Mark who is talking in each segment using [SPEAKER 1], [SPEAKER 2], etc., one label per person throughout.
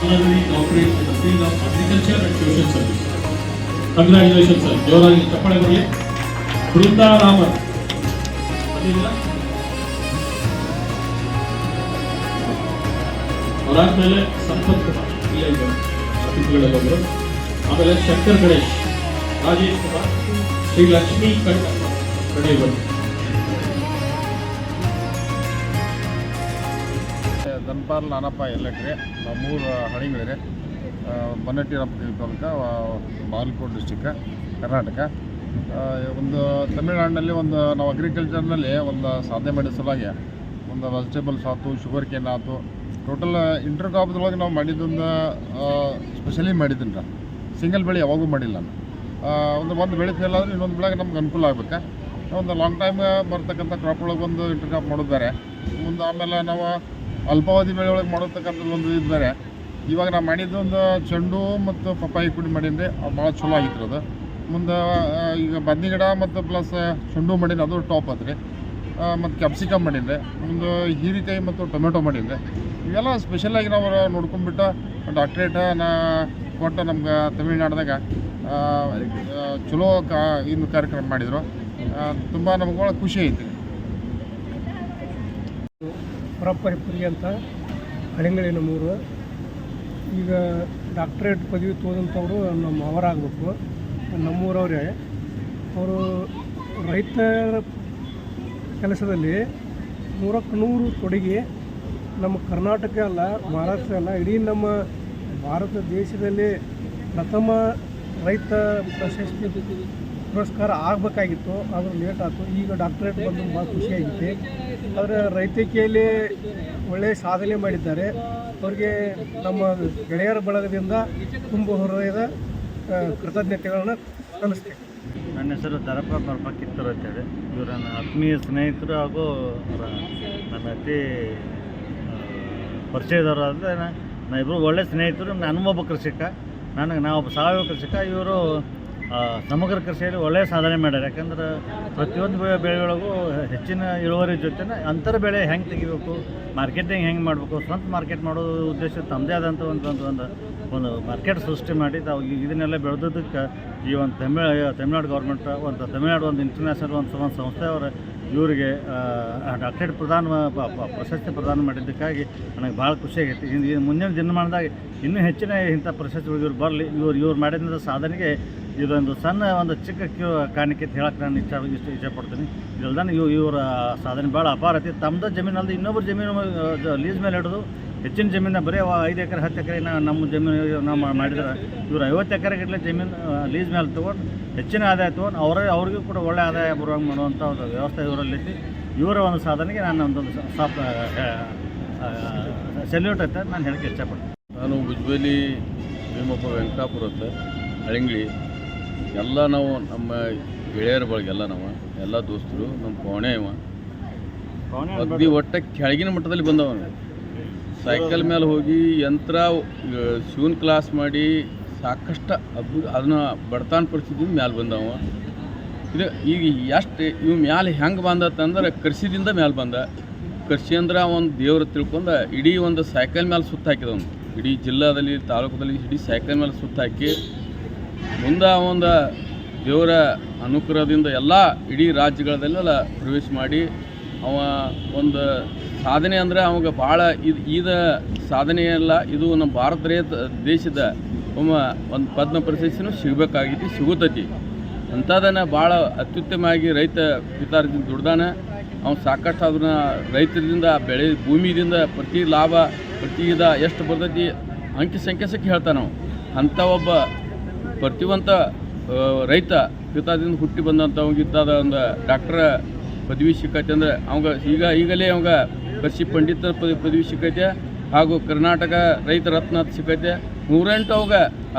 [SPEAKER 1] honorary doctorate in the field of agriculture and social service. Congratulations sir. ಜೋರಾಗಿ ಚಪ್ಪಾಳೆ ಕೊಡಿ. ಬೃಂದಾರಾಮನ್ ಅವರಾದ್ಮೇಲೆ ಸಂಪತ್ ಕುಮಾರ್ ಅತಿಥಿಗಳಲ್ಲೊಬ್ಬರು, ಆಮೇಲೆ ಶಂಕರ್ ಗಣೇಶ್, ರಾಜೇಶ್ ಕುಮಾರ್, ಶ್ರೀ ಲಕ್ಷ್ಮೀ ಕಡೆಯವರು.
[SPEAKER 2] ದನ್ಪಾಲ್ ನಾನಪ್ಪ ಎಲ್ಲಕ್ರೆ ನಮ್ಮೂರು ಹಳಿಗಳಿರೆ ಬನ್ನಟ್ಟಿ ತಾಲೂಕ ಬಾಗಲಕೋಟೆ ಡಿಸ್ಟಿಕ್ ಕರ್ನಾಟಕ. ಒಂದು ತಮಿಳುನಾಡಿನಲ್ಲಿ ಒಂದು ನಾವು ಅಗ್ರಿಕಲ್ಚರ್ನಲ್ಲಿ ಒಂದು ಸಾಧನೆ ಮಾಡಿದ ಸಲುವಾಗಿ ಒಂದು ವೆಜಿಟೇಬಲ್ಸ್ ಆಯ್ತು, ಶುಗರ್ ಕೇನ್ ಆಯ್ತು, ಟೋಟಲ್ ಇಂಟರ್ ಕ್ರಾಪ್ದೊಳಗೆ ನಾವು ಮಾಡಿದ್ದೊಂದು ಸ್ಪೆಷಲಿ ಮಾಡಿದ್ದೀನಿ ರೀ. ಸಿಂಗಲ್ ಬೆಳೆ ಯಾವಾಗೂ ಮಾಡಿಲ್ಲ ನಾನು. ಒಂದು ಬೆಳೆ ಫೇಲ್ ಆದರೆ ಇನ್ನೊಂದು ಬೆಳೆಗೆ ನಮ್ಗೆ ಅನುಕೂಲ ಆಗ್ಬೇಕು. ಒಂದು ಲಾಂಗ್ ಟೈಮ್ ಬರ್ತಕ್ಕಂಥ ಕ್ರಾಪ್ ಒಳಗೆ ಒಂದು ಇಂಟರ್ ಕ್ರಾಪ್ ಮಾಡೋದು ಬೇರೆ, ಮುಂದೆ ಆಮೇಲೆ ನಾವು ಅಲ್ಪಾವಧಿ ಬೆಳೆ ಒಳಗೆ ಮಾಡತಕ್ಕಂಥದ್ದು ಒಂದು ಇದು ಬೇರೆ. ಇವಾಗ ನಾವು ಮಾಡಿದ್ದೊಂದು ಚೆಂಡು ಮತ್ತು ಪಪ್ಪಾಯಿ ಕುಡಿ ಮಾಡೀನಿ ರೀ, ಭಾಳ ಚಲೋ ಆಗಿತ್ತು ಅದು. ಮುಂದೆ ಈಗ ಬದ್ನಿ ಗಿಡ ಮತ್ತು ಪ್ಲಸ್ ಚೆಂಡು ಮಾಡೀನಿ, ಅದು ಟಾಪ್ ಆತ್ರಿ. ಮತ್ತು ಕ್ಯಾಪ್ಸಿಕಮ್ ಮಾಡೀನಿ ರೀ, ಮುಂದೆ ಹೀರೆಕಾಯಿ ಮತ್ತು ಟೊಮೆಟೊ ಮಾಡೀನಿ ರೀ. ಇವೆಲ್ಲ ಸ್ಪೆಷಲಾಗಿ ನಾವು ನೋಡ್ಕೊಂಡ್ಬಿಟ್ಟು ಡಾಕ್ಟ್ರೇಟ್ ಕೊಟ್ಟು ನಮ್ಗೆ ತಮಿಳ್ನಾಡ್ದಾಗ ಚಲೋ ಇನ್ನು ಕಾರ್ಯಕ್ರಮ ಮಾಡಿದರು. ತುಂಬ ನಮ್ಗೆ ಭಾಳ ಖುಷಿ ಐತಿ.
[SPEAKER 3] ಪುರಿ ಅಂತ ಹಳಿಂಗಳಿ ನಮ್ಮೂರು. ಈಗ ಡಾಕ್ಟ್ರೇಟ್ ಪದವಿ ತೋದಂಥವರು ನಮ್ಮ ಅವರಾಗಬೇಕು, ನಮ್ಮೂರವರೇ. ಅವರು ರೈತರ ಕೆಲಸದಲ್ಲಿ 100ಕ್ಕೆ 100 ತೊಡಗಿ ನಮ್ಮ ಕರ್ನಾಟಕ ಅಲ್ಲ, ಮಹಾರಾಷ್ಟ್ರ ಅಲ್ಲ, ಇಡೀ ನಮ್ಮ ಭಾರತ ದೇಶದಲ್ಲಿ ಪ್ರಥಮ ರೈತ ಪ್ರಶಸ್ತಿ ಪುರಸ್ಕಾರ ಆಗಬೇಕಾಗಿತ್ತು, ಆದರೂ ಲೇಟ್ ಆಯಿತು. ಈಗ ಡಾಕ್ಟ್ರೇಟ್ ಬಂದು ಭಾಳ ಖುಷಿಯಾಗಿತ್ತು. ಆದರೆ ರೈತಕಿಯಲ್ಲಿ ಒಳ್ಳೆಯ ಸಾಧನೆ ಮಾಡಿದ್ದಾರೆ. ಅವರಿಗೆ ನಮ್ಮ ಗೆಳೆಯರ ಬಳಗದಿಂದ ತುಂಬ ಹೃದಯದ ಕೃತಜ್ಞತೆಗಳನ್ನು ಸಲ್ಲಿಸ್ತೇವೆ.
[SPEAKER 4] ನನ್ನ ಹೆಸರು ದರಪ್ಪ ಬರ್ಪ ಕಿತ್ತೂರು ಅಂತೇಳಿ. ಇವರು ನನ್ನ ಆತ್ಮೀಯ ಸ್ನೇಹಿತರು ಹಾಗೂ ನನ್ನ ಅತಿ ಪರಿಚಯದವರು. ಅಂದರೆ ಇಬ್ಬರು ಒಳ್ಳೆಯ ಸ್ನೇಹಿತರು. ನಾನೊಬ್ಬ ಕೃಷಿಕ, ನಾವೊಬ್ಬ ಸಾವಯವ ಕೃಷಿಕ. ಇವರು ಸಮಗ್ರ ಕೃಷಿಯಲ್ಲಿ ಒಳ್ಳೆಯ ಸಾಧನೆ ಮಾಡ್ಯಾರ. ಯಾಕಂದ್ರೆ ಪ್ರತಿಯೊಂದು ಬೆಳೆಗಳಿಗೂ ಹೆಚ್ಚಿನ ಇಳುವರಿ ಜೊತೆನೆ ಅಂತರ ಬೆಳೆ ಹೆಂಗೆ ತೆಗಿಬೇಕು, ಮಾರ್ಕೆಟಿಂಗ್ ಹೆಂಗೆ ಮಾಡಬೇಕು, ಸ್ವಂತ ಮಾರ್ಕೆಟ್ ಮಾಡೋ ಉದ್ದೇಶ ತಮ್ಮದೇ ಆದಂಥ ಒಂದು ಮಾರ್ಕೆಟ್ ಸೃಷ್ಟಿ ಮಾಡಿ ತಾವು ಇದನ್ನೆಲ್ಲ ಬೆಳೆದೋದಕ್ಕೆ ಈ ಒಂದು ತಮಿಳ್ನಾಡು ಗೌರ್ಮೆಂಟ್ ತಮಿಳ್ನಾಡು ಒಂದು ಇಂಟರ್ನ್ಯಾಷನಲ್ ಒಂದು ಸಂಸ್ಥೆ ಅವರು ಇವರಿಗೆ ಡಾಕ್ಟರೇಟ್ ಪ್ರಶಸ್ತಿ ಪ್ರದಾನ ಮಾಡಿದ್ದಕ್ಕಾಗಿ ನನಗೆ ಭಾಳ ಖುಷಿಯಾಗೈತಿ. ಮುಂದಿನ ದಿನಮಾನದಾಗ ಇನ್ನೂ ಹೆಚ್ಚಿನ ಇಂಥ ಪ್ರಶಸ್ತಿಗಳು ಇವ್ರು ಬರಲಿ. ಇವ್ರು ಮಾಡಿದ ಸಾಧನೆಗೆ ಇದೊಂದು ಸಣ್ಣ ಒಂದು ಚಿಕ್ಕ ಕಾಣಿಕೆ ಅಂತ ಹೇಳಕ್ಕೆ ನಾನು ಇಷ್ಟಪಡ್ತೀನಿ. ಇದಲ್ದಾನೆ ಇವರ ಸಾಧನೆ ಭಾಳ ಅಪಾರ ಐತಿ. ತಮ್ಮದು ಜಮೀನಲ್ಲದೆ ಇನ್ನೊಬ್ಬರು ಜಮೀನು ಲೀಸ್ ಮೇಲೆ ಹಿಡಿದು ಹೆಚ್ಚಿನ ಜಮೀನ ಬರೀ 5 ಎಕರೆ 10 ಎಕರೆ ನಮ್ಮ ಜಮೀನು ನಾವು ಮಾಡಿದ್ರೆ, ಇವರು 50 ಎಕರೆಗಟ್ಟಲೆ ಜಮೀನು ಲೀಸ್ ಮೇಲೆ ತೊಗೊಂಡು ಹೆಚ್ಚಿನ ಆದಾಯ ತೊಗೊಂಡು ಅವ್ರಿಗೂ ಕೂಡ ಒಳ್ಳೆಯ ಆದಾಯ ಬರುವಂಗೆ ಮಾಡುವಂಥ ಒಂದು ವ್ಯವಸ್ಥೆ ಇವರಲ್ಲಿತ್ತು. ಇವರ ಒಂದು ಸಾಧನೆಗೆ ನಾನು ಒಂದೊಂದು ಸೆಲ್ಯೂಟ್ ಅಂತ ನಾನು ಹೇಳಕ್ಕೆ ಇಷ್ಟಪಡ್ತೀನಿ.
[SPEAKER 5] ನಾನು ಉಜ್ವಲಿ ಭೀಮಪ್ಪ ವೆಂಕಟಾಪುರ ಅಂತ ಹಳಿಂಗ್ಳಿ. ಎಲ್ಲ ನಾವು ನಮ್ಮ ಗೆಳೆಯರ ಬಳಗೆಲ್ಲ ನಾವು ಎಲ್ಲ ದೋಸ್ತರು ನಮ್ಮ ಪವಣೆ ಒಟ್ಟ ಕೆಳಗಿನ ಮಟ್ಟದಲ್ಲಿ ಬಂದವನು. ಸೈಕಲ್ ಮೇಲೆ ಹೋಗಿ ಯಂತ್ರ ಶಿವನ್ ಕ್ಲಾಸ್ ಮಾಡಿ ಸಾಕಷ್ಟು ಅದನ್ನ ಬಡತಾನ ಪರಿಸ್ಥಿತಿಯಿಂದ ಮ್ಯಾಲೆ ಬಂದವ. ಇದು ಈಗ ಎಷ್ಟು ಇವು ಮ್ಯಾಲೆ ಹೆಂಗೆ ಬಂದತ್ತಂದ್ರೆ ಕೃಷಿದಿಂದ ಮ್ಯಾಲೆ ಬಂದ. ಕೃಷಿ ಅಂದ್ರೆ ಒಂದು ದೇವ್ರ ತಿಳ್ಕೊಂಡು ಇಡೀ ಒಂದು ಸೈಕಲ್ ಮೇಲೆ ಸುತ್ತ ಹಾಕಿದವನು. ಇಡೀ ಜಿಲ್ಲಾದಲ್ಲಿ ತಾಲೂಕದಲ್ಲಿ ಇಡೀ ಸೈಕಲ್ ಮೇಲೆ ಸುತ್ತ ಹಾಕಿ ಮುಂದೆ ಒಂದು ದೇವರ ಅನುಗ್ರಹದಿಂದ ಎಲ್ಲ ಇಡೀ ರಾಜ್ಯಗಳಲ್ಲೆಲ್ಲ ಪ್ರವೇಶ ಮಾಡಿ ಅವ ಒಂದು ಸಾಧನೆ ಅಂದರೆ ಅವಾಗ ಭಾಳ ಇದು ಸಾಧನೆ ಅಲ್ಲ, ಇದು ನಮ್ಮ ಭಾರತ ದೇಶದ ಒಂದು ಪದ್ಮ ಪ್ರಶಸ್ತಿನೂ ಸಿಗಬೇಕಾಗಿತ್ತು, ಸಿಗುತ್ತೈತಿ. ಅಂಥದನ್ನು ಭಾಳ ಅತ್ಯುತ್ತಮವಾಗಿ ರೈತ ಪಿತಾರದಿಂದ ದುಡ್ದಾನ. ಅವ್ನು ಸಾಕಷ್ಟು ಅದನ್ನ ರೈತರಿಂದ ಬೆಳೆ ಭೂಮಿಯಿಂದ ಪ್ರತಿ ಲಾಭ ಎಷ್ಟು ಬರ್ತೈತಿ ಅಂಕಿ ಸಂಖ್ಯೆಸಕ್ಕೆ ಹೇಳ್ತಾನೆ ನಾವು. ಅಂಥ ಒಬ್ಬ ಪ್ರತಿವಂತ ರೈತ ಪಿತಾದಿಂದ ಹುಟ್ಟಿ ಬಂದಂಥವಂಗಿದ್ದಾದ ಒಂದು ಡಾಕ್ಟ್ರ ಪದವಿ ಸಿಕ್ಕೈತೆ ಅಂದರೆ ಈಗಲೇ ಅವಾಗ ಕೃಷಿ ಪಂಡಿತ ಪದವಿ ಸಿಕ್ಕೈತೆ, ಹಾಗೂ ಕರ್ನಾಟಕ ರೈತ ರತ್ನ ಸಿಕ್ಕೈತೆ. 108 ಅವಾಗ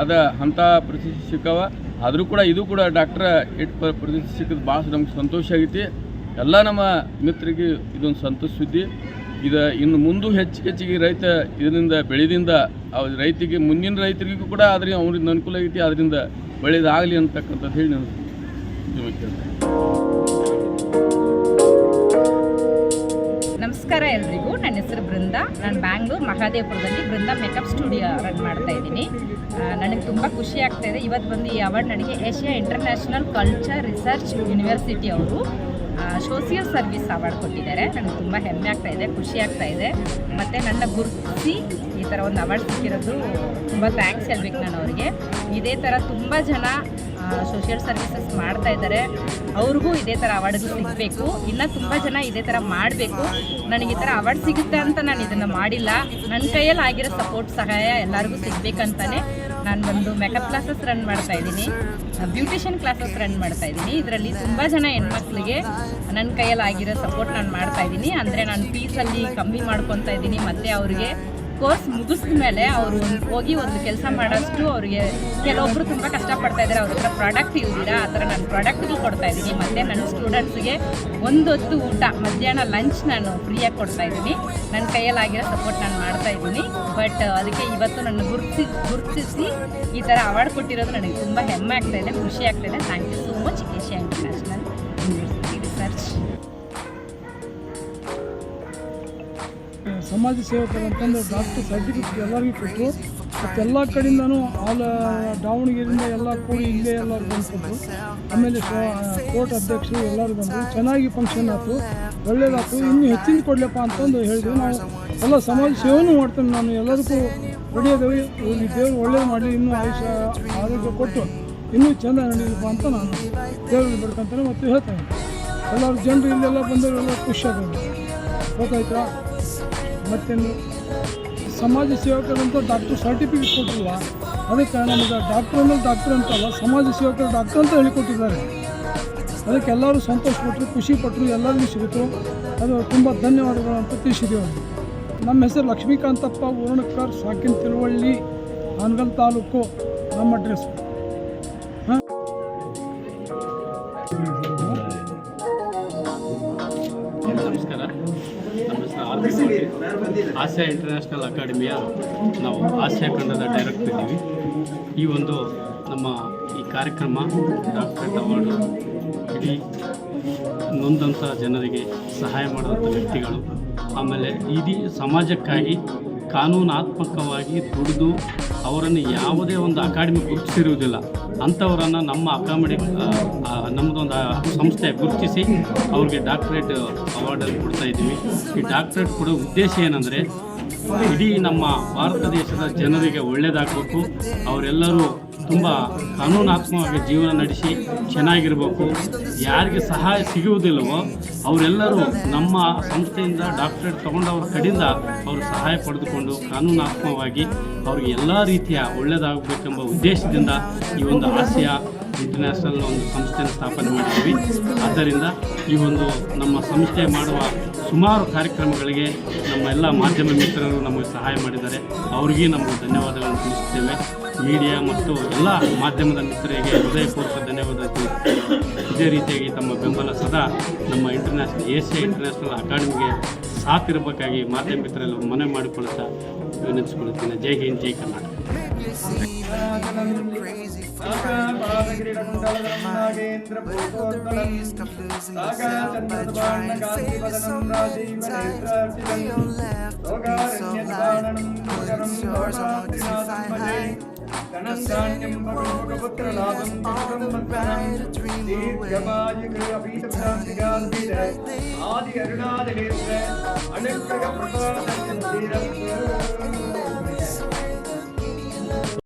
[SPEAKER 5] ಅಂಥ ಪ್ರಶಸ್ತಿ ಸಿಕ್ಕವ. ಆದರೂ ಕೂಡ ಇದು ಕೂಡ ಡಾಕ್ಟ್ರ ಪ್ರಶಸ್ತಿ ಸಿಕ್ಕಿದ್ದು ಭಾಳ ನಮ್ಗೆ ಸಂತೋಷ ಆಗೈತಿ. ಎಲ್ಲ ನಮ್ಮ ಮಿತ್ರರಿಗೆ ಇದೊಂದು ಸಂತೋಷ ಸುದ್ದಿ. ಇನ್ನು ಮುಂದೆ ಹೆಚ್ಚಿಗೆ ರೈತ ಇದರಿಂದ ಬೆಳೆದಿಂದ ರೈತಿಗೆ ಮುಂದಿನ ರೈತರಿಗೂ ಕೂಡ ಅದರಿಂದ ಅವ್ರಿಗೆ ಅನುಕೂಲ ಆಗೈತಿ, ಅದರಿಂದ ಒಳ್ಳೆಯದಾಗಲಿ ಅಂತಕ್ಕಂಥದ್ದು ಹೇಳಿ ನಾನು
[SPEAKER 6] ನಮಸ್ಕಾರ. ನಮಸ್ಕಾರ ಎಲ್ರಿಗೂ. ನನ್ನ ಹೆಸರು ಬೃಂದಾ. ನಾನು ಬ್ಯಾಂಗ್ಳೂರು ಮಹಾದೇವಪುರದಲ್ಲಿ ಬೃಂದಾ ಮೇಕಪ್ ಸ್ಟುಡಿಯೋ ರನ್ ಮಾಡ್ತಾ ಇದ್ದೀನಿ. ನನಗೆ ತುಂಬ ಖುಷಿ ಆಗ್ತಾ ಇದೆ. ಇವತ್ತು ಬಂದು ಈ ಅವಾರ್ಡ್ ನನಗೆ Asia international culture research university ಅವರು ಸೋಷಿಯಲ್ ಸರ್ವಿಸ್ ಅವಾರ್ಡ್ ಕೊಟ್ಟಿದ್ದಾರೆ. ನನಗೆ ತುಂಬ ಹೆಮ್ಮೆ ಆಗ್ತಾ ಇದೆ, ಖುಷಿ ಆಗ್ತಾ ಇದೆ. ಮತ್ತು ನನ್ನ ಗುರುತಿಸಿ ಈ ಥರ ಒಂದು ಅವಾರ್ಡ್ ಸಿಕ್ಕಿರೋದು ತುಂಬ ಥ್ಯಾಂಕ್ಸ್ ಹೇಳ್ಬೇಕು ನಾನು ಅವರಿಗೆ. ಇದೇ ಥರ ತುಂಬ ಜನ ಸೋಷಿಯಲ್ ಸರ್ವಿಸಸ್ ಮಾಡ್ತಾ ಇದ್ದಾರೆ. ಅವ್ರಿಗೂ ಇದೇ ಥರ ಅವಾರ್ಡ್ಗಳು ಸಿಗಬೇಕು. ಇನ್ನೂ ತುಂಬ ಜನ ಇದೇ ಥರ ಮಾಡಬೇಕು. ನನಗೆ ಈ ಥರ ಅವಾರ್ಡ್ ಸಿಗುತ್ತೆ ಅಂತ ನಾನು ಇದನ್ನು ಮಾಡಿಲ್ಲ. ನನ್ನ ಕೈಯಲ್ಲಿ ಆಗಿರೋ ಸಪೋರ್ಟ್ ಸಹಾಯ ಎಲ್ಲರಿಗೂ ಸಿಗಬೇಕಂತಾನೆ ನಾನು ಒಂದು ಮೇಕಪ್ ಕ್ಲಾಸಸ್ ರನ್ ಮಾಡ್ತಾ ಇದ್ದೀನಿ, ಬ್ಯೂಟಿಷಿಯನ್ ಕ್ಲಾಸಸ್ ರನ್ ಮಾಡ್ತಾ ಇದ್ದೀನಿ. ಇದರಲ್ಲಿ ತುಂಬ ಜನ ಹೆಣ್ಮಕ್ಳಿಗೆ ನನ್ನ ಕೈಯಲ್ಲಿ ಆಗಿರೋ ಸಪೋರ್ಟ್ ನಾನು ಮಾಡ್ತಾ ಇದ್ದೀನಿ. ಅಂದರೆ ನಾನು ಫೀಸಲ್ಲಿ ಕಮ್ಮಿ ಮಾಡ್ಕೊತಾ ಇದ್ದೀನಿ. ಮತ್ತು ಅವ್ರಿಗೆ ಕೋರ್ಸ್ ಮುಗಿಸಿದ ಮೇಲೆ ಅವರು ಹೋಗಿ ಒಂದು ಕೆಲಸ ಮಾಡೋಷ್ಟು ಅವ್ರಿಗೆ ಕೆಲವೊಬ್ಬರು ತುಂಬ ಕಷ್ಟಪಡ್ತಾ ಇದ್ದಾರೆ. ಅವ್ರ ಹತ್ರ ಪ್ರಾಡಕ್ಟ್ ಇಲ್ದಿರ ಆ ಥರ ನಾನು ಪ್ರಾಡಕ್ಟ್ಗಳು ಕೊಡ್ತಾ ಇದ್ದೀನಿ. ಮತ್ತು ನನ್ನ ಸ್ಟೂಡೆಂಟ್ಸ್ಗೆ ಒಂದೊತ್ತು ಊಟ ಮಧ್ಯಾಹ್ನ ಲಂಚ್ ನಾನು ಫ್ರೀಯಾಗಿ ಕೊಡ್ತಾ ಇದ್ದೀನಿ. ನನ್ನ ಕೈಯಲ್ಲಾಗಿರೋ ಸಪೋರ್ಟ್ ನಾನು ಮಾಡ್ತಾ ಇದ್ದೀನಿ. ಬಟ್ ಅದಕ್ಕೆ ಇವತ್ತು ನನ್ನ ಗುರುತಿಸಿ ಈ ಥರ ಅವಾರ್ಡ್ ಕೊಟ್ಟಿರೋದು ನನಗೆ ತುಂಬ ಹೆಮ್ಮೆ ಆಗ್ತಾ ಇದೆ, ಖುಷಿ ಆಗ್ತಾ ಇದೆ. Thank you so much Asia international university research.
[SPEAKER 3] ಸಮಾಜ ಸೇವಕರಂತಂದು ಡಾಕ್ಟರ್ ಸರ್ಟಿಫಿಕೇಟ್ ಎಲ್ಲರಿಗೂ ಕೊಟ್ಟರು. ಮತ್ತು ಎಲ್ಲ ಕಡೆಯಿಂದನೂ ದಾವಣಗೆರೆಯಿಂದ ಎಲ್ಲ ಕೂಡಿ ಇಲ್ಲೇ ಎಲ್ಲರೂ ಬಂದ್ಕೊಟ್ರು. ಆಮೇಲೆ ಕೋರ್ಟ್ ಅಧ್ಯಕ್ಷರು ಎಲ್ಲರೂ ಬಂದರು. ಚೆನ್ನಾಗಿ ಫಂಕ್ಷನ್ ಆಯ್ತು, ಒಳ್ಳೇದಾಯ್ತು. ಇನ್ನೂ ಹೆಚ್ಚಿನ ಕೊಡಲಪ್ಪ ಅಂತಂದು ಹೇಳಿದ್ರು. ನಾವು ಎಲ್ಲ ಸಮಾಜ ಸೇವೆನೂ ಮಾಡ್ತೇನೆ. ನಾನು ಎಲ್ಲರಿಗೂ ರೆಡಿಯಾದೇವಿ, ಈ ದೇವರು ಒಳ್ಳೇದು ಮಾಡಲಿ, ಇನ್ನೂ ಆರೋಗ್ಯ ಕೊಟ್ಟು ಇನ್ನೂ ಚೆಂದ ನಡೀಲಪ್ಪ ಅಂತ ನಾನು ದೇವ್ರಿಗೆ ಬಿಡ್ಕೊಂತಾನೆ ಮತ್ತು ಹೇಳ್ತೇನೆ. ಎಲ್ಲರೂ ಜನರು ಇಲ್ಲೆಲ್ಲ ಬಂದವರು ಎಲ್ಲ ಖುಷಿಯಾಗಬೇಕು, ಗೊತ್ತಾಯ್ತಾ. ಮತ್ತೇನು ಸಮಾಜ ಸೇವಕರಂತ ಡಾಕ್ಟರ್ ಸರ್ಟಿಫಿಕೇಟ್ ಕೊಟ್ಟಿಲ್ಲ, ಅದಕ್ಕೆ ನಮಗೆ ಡಾಕ್ಟ್ರ್ ಅಂದರೆ ಡಾಕ್ಟ್ರ್ ಅಂತಲ್ಲ, ಸಮಾಜ ಸೇವಕರು ಡಾಕ್ಟ್ರ್ ಅಂತ ಹೇಳಿಕೊಟ್ಟಿದ್ದಾರೆ. ಅದಕ್ಕೆ ಎಲ್ಲರೂ ಸಂತೋಷಪಟ್ಟರು, ಖುಷಿಪಟ್ಟರು, ಎಲ್ಲರಿಗೂ ಸಿಗುತ್ತರು. ಅದು ತುಂಬ ಧನ್ಯವಾದಗಳು ಅಂತ ತಿಳಿಸಿದ್ದೇವೆ. ನಮ್ಮ ಹೆಸರು ಲಕ್ಷ್ಮೀಕಾಂತಪ್ಪ ಊರ್ಣಕರ್, ಸಾಕಿನ ತಿರುವಳ್ಳಿ, ಹಾನಗಲ್ ತಾಲೂಕು, ನಮ್ಮ ಅಡ್ರೆಸ್.
[SPEAKER 1] ನಮಸ್ಕಾರ. ನಮ್ಮ ಹೆಸರು ಆಸಿಯಾ ಇಂಟರ್ನ್ಯಾಷನಲ್ ಅಕಾಡೆಮಿಯ ನಾವು ಆಸಿಯಾ ಖಂಡದ ಡೈರೆಕ್ಟರ್ ಇದ್ದೀವಿ. ಈ ಒಂದು ನಮ್ಮ ಈ ಕಾರ್ಯಕ್ರಮ ಡಾಕ್ಟರೇಟ್ ಅವಾರ್ಡು ಇಡೀ ನೊಂದಂಥ ಜನರಿಗೆ ಸಹಾಯ ಮಾಡಿದಂಥ ವ್ಯಕ್ತಿಗಳು, ಆಮೇಲೆ ಇಡೀ ಸಮಾಜಕ್ಕಾಗಿ ಕಾನೂನಾತ್ಮಕವಾಗಿ ದುಡಿದು ಅವರನ್ನು ಯಾವುದೇ ಒಂದು ಅಕಾಡೆಮಿ ಗುರುತಿಸಿರುವುದಿಲ್ಲ. ಅಂಥವರನ್ನು ನಮ್ಮ ನಮ್ಮದೊಂದು ಸಂಸ್ಥೆ ಗುರುತಿಸಿ ಅವ್ರಿಗೆ ಡಾಕ್ಟರೇಟ್ ಅವಾರ್ಡನ್ನು ಕೊಡ್ತಾ ಇದ್ದೀವಿ. ಈ ಡಾಕ್ಟರೇಟ್ ಕೊಡೋ ಉದ್ದೇಶ ಏನಂದರೆ ಇಡೀ ನಮ್ಮ ಭಾರತ ದೇಶದ ಜನರಿಗೆ ಒಳ್ಳೆಯದಾಗಬೇಕು, ಅವರೆಲ್ಲರೂ ತುಂಬ ಕಾನೂನಾತ್ಮಕವಾಗಿ ಜೀವನ ನಡೆಸಿ ಚೆನ್ನಾಗಿರಬೇಕು. ಯಾರಿಗೆ ಸಹಾಯ ಸಿಗುವುದಿಲ್ಲವೋ ಅವರೆಲ್ಲರೂ ನಮ್ಮ ಸಂಸ್ಥೆಯಿಂದ ಡಾಕ್ಟರೇಟ್ ತೊಗೊಂಡವ್ರ ಕಡೆಯಿಂದ ಅವರು ಸಹಾಯ ಪಡೆದುಕೊಂಡು ಕಾನೂನಾತ್ಮಕವಾಗಿ ಅವ್ರಿಗೆ ಎಲ್ಲ ರೀತಿಯ ಒಳ್ಳೆಯದಾಗಬೇಕೆಂಬ ಉದ್ದೇಶದಿಂದ ಈ ಒಂದು ಆಸಿಯಾ ಇಂಟರ್ನ್ಯಾಷನಲ್ ಒಂದು ಸಂಸ್ಥೆಯನ್ನು ಸ್ಥಾಪನೆ ಮಾಡಿದ್ದೀವಿ. ಆದ್ದರಿಂದ ಈ ಒಂದು ನಮ್ಮ ಸಂಸ್ಥೆ ಮಾಡುವ ಸುಮಾರು ಕಾರ್ಯಕ್ರಮಗಳಿಗೆ ನಮ್ಮ ಎಲ್ಲ ಮಾಧ್ಯಮ ಮಿತ್ರರು ನಮಗೆ ಸಹಾಯ ಮಾಡಿದ್ದಾರೆ. ಅವರಿಗೆ ನಮಗೆ ಧನ್ಯವಾದಗಳನ್ನು ತಿಳಿಸುತ್ತೇವೆ. ಮೀಡಿಯಾ ಮತ್ತು ಎಲ್ಲ ಮಾಧ್ಯಮದ ಮಿತ್ರರಿಗೆ ಹೃದಯಪೂರ್ವಕ ಧನ್ಯವಾದ ತಿಳಿಸುತ್ತೇವೆ. ಇದೇ ರೀತಿಯಾಗಿ ತಮ್ಮ ಬೆಂಬಲ ಸದಾ ನಮ್ಮ ಏಷ್ಯಾ ಇಂಟರ್ನ್ಯಾಷನಲ್ ಅಕಾಡೆಮಿಗೆ ಸಾಥಿರಬೇಕಾಗಿ ಮಾಧ್ಯಮ ಮಿತ್ರರೆಲ್ಲ ಮನವಿ ಮಾಡಿಕೊಳ್ಳುತ್ತಾ ವಿನಂತಿಸಿಕೊಳ್ಳುತ್ತೇನೆ. ಜೈ ಹಿಂದ್, ಜೈ ಕರ್ನಾಟಕ.
[SPEAKER 7] ಆದಿ ಅರುಣಾದ ನೇತ್ರ ಅನುಗ್ರಹ ಪ್ರಸಾದ